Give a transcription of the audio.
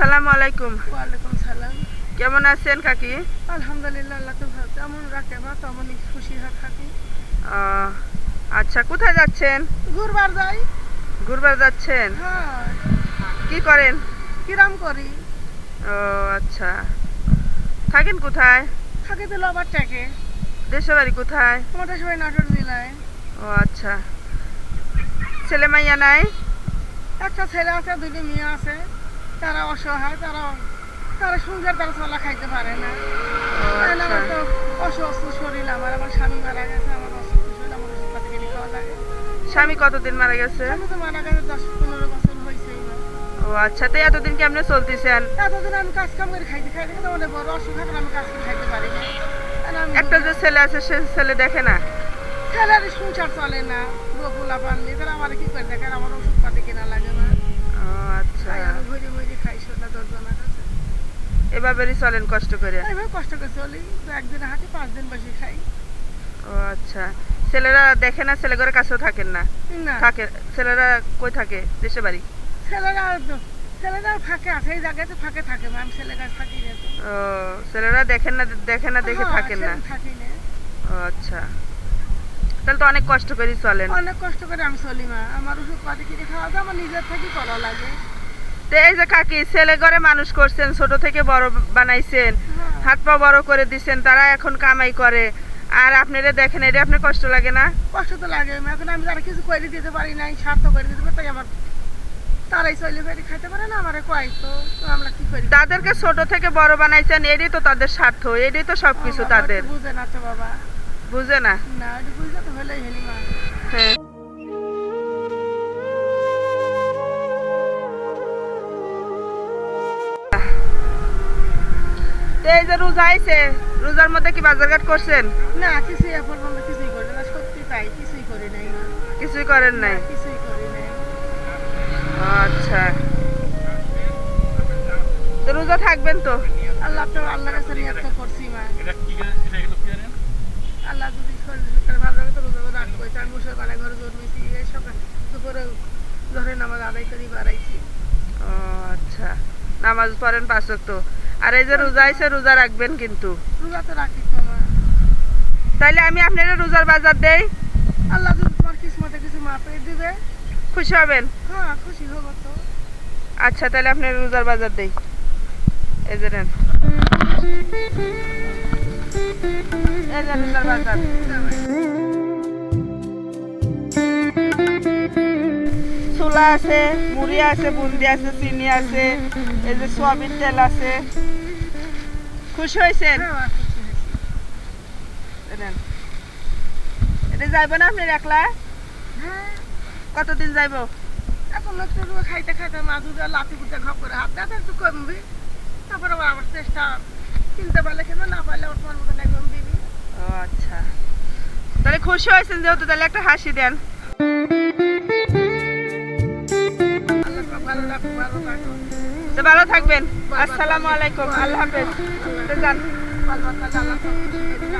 আসসালামু আলাইকুম। ওয়ালাইকুম সালাম। কেমন আছেন কাকি? আলহামদুলিল্লাহ, আল্লাহ তো ভালো, তেমন রাখে বা তেমনই খুশি থাকি। আহ, আচ্ছা, কোথায় যাচ্ছেন? ঘুরবার যাই। ঘুরবার যাচ্ছেন? হ্যাঁ, কি করেন? কিরাম করি। ও আচ্ছা, থাকেন কোথায়? থাকি তো লবার ট্যাকে। দেশের বাড়ি কোথায়? আমাদের সবাই নাটোর জেলায়। ও আচ্ছা, ছেলে মাইয়া নাই? একটা ছেলে আছে, দুটি মেয়ে আছে। তারা অসহায়, তারা সংসার তারা চলা খাইতে পারে না। ও তাই না, আচ্ছা, আমার তো অসুস্থ শরীর, আমার স্বামী মারা গেছে, আমার অসুস্থ শরীর, আমার ওষুধ পাতি কিনে খাওয়া লাগে। স্বামী কতদিন মারা গেছে? স্বামী তো মারা গেছে 10-15 বছর হয়েছেই না। ও আচ্ছা, তো এতদিন কেমনে চলতেছেন? এতদিন আমি কাজ কাম করে খাইতে কিন্তু অনেক বড় অসুখ, এখন আমি কাজ করে খাইতে পারি না। একটা যে ছেলে আছে সে ছেলে দেখে না? ছেলের সংসার চলে না, গোপুলা পানলি তাহলে আমার কি করে দেখেন, আমার ওষুধ পাতি কেনা লাগে না। ও আচ্ছা, তাই আমি ঘুরে ঘুরে খাই সোনা দর্জনা কাছে। এভাবেই চলেন কষ্ট করে? এইভাবে কষ্ট করে চলি, তো একদিন হাঁটি 5 দিন বসে খাই। ও আচ্ছা, ছেলেরা দেখে না? ছেলে ঘরের কাছেও থাকেন না? না, থাকে। ছেলেরা কই থাকে? দেশে বাড়ি? ছেলেরা ফাঁকে আছে, এই জায়গাতে ফাঁকে থাকে, আমি ছেলের কাছে থাকি না তো। ও, ছেলেরা দেখেন না, দেখে না দেখে হ্যাঁ, থাকেন না? থাকি না। ও আচ্ছা, তাহলে তো অনেক কষ্ট করে চলেন। অনেক কষ্ট করে আমি চলি, মা আমার ওষুধ পাতি কিনে খাওয়া যায়, আমার নিজের থেকে করা লাগে। তো এই যে কাকি, ছেলে ঘরে মানুষ করছেন, ছোট থেকে বড় বানাইছেন, হ্যাঁ, হাত পা বড় করে দিছেন, তারা এখন কামাই করে, আর আপনারা দেখেন, এটা আপনার কষ্ট লাগে না? কষ্ট তো লাগে, এখন আমি তারা কিছু করে দিতে পারি নাই, স্বার্থ করে দিতে পারি, তাই আমার তারাই চলে বেরিয়ে খাইতে পারে না, আমারে কয় তো আমরা কি করি। তাদেরকে ছোট থেকে বড় বানাইছেন, এটাই তো তাদের স্বার্থ, এটাই তো সবকিছু তাদের। বুঝে না তো বাবা। বুঝে না? না, এটা বুঝে তো হলেই হেলি মা। হ্যাঁ। তো এই যে রোজা আইছে, রোজার মধ্যে কি বাজারঘাট করছেন? না, কিছুই এখন পর্যন্ত কিছুই করি না, সত্যি তাই, কিছুই করি নাই মা। কিছুই করেন না, নাই? কিছুই করি নাই। আচ্ছা, তো রোজা থাকবেন তো? আল্লাহর কাছে নিয়ত তো করছি মা। আল্লাহ যদি শরীর সুস্থ ভালো রাখে তো রোজা করে রাখবো। আমি বসে বানায় ঘরে জন্মেছি, এই সকাল দুপুরে জোহরের নামাজ আদায় করি বাড়াইছি। ও আচ্ছা, নামাজ পড়েন 5 ওয়াক্ত, আর এই যে রোজা আইছে, রোজা রাখবেন কিন্তু? রোজা তো রাখি তো মা। তাইলে আমি আপনার রোজার বাজার দেই? আল্লাহ যদি তোমার কিসমতে কিছু মাপে দিবে, খুশি হবেন? হ্যাঁ খুশি হবো তো। আচ্ছা, তাহলে আপনার রোজার বাজার দেই, এই যে নেন। এই যে রোজার বাজার। ছোলা আছে, মুড়ি আছে, বুন্দি আছে, চিনি আছে, এই যে সোয়াবিন তেল আছে। খুশি হয়েছেন? হ্যাঁ, খুশি হয়েছি। নেন। এটা যাইব না আপনার একলা? হ্যাঁ, কতদিন যাইব? এখন একটু খাইতে খাইতে মাছ লাতি পুঁতে ঘপ করে হাত ব্যথা একটু কমবি, তারপরে আবার চেষ্টা কিনতে পারলে খেবে, না পারলে ওর তোমার মতন একদম দিবি। ও আচ্ছা, তাহলে খুশি হয়েছেন যেহেতু, তাহলে একটা হাসি দেন। আল্লাহ তোমার ভালো রাখুক, ভালো থাকো। তো ভালো থাকবেন। আসসালামু আলাইকুম, আল্লাহ হাফেজ। তো যান। ভালো থাকলে আল্লাহ সব কিছু দিয়ে দিবে।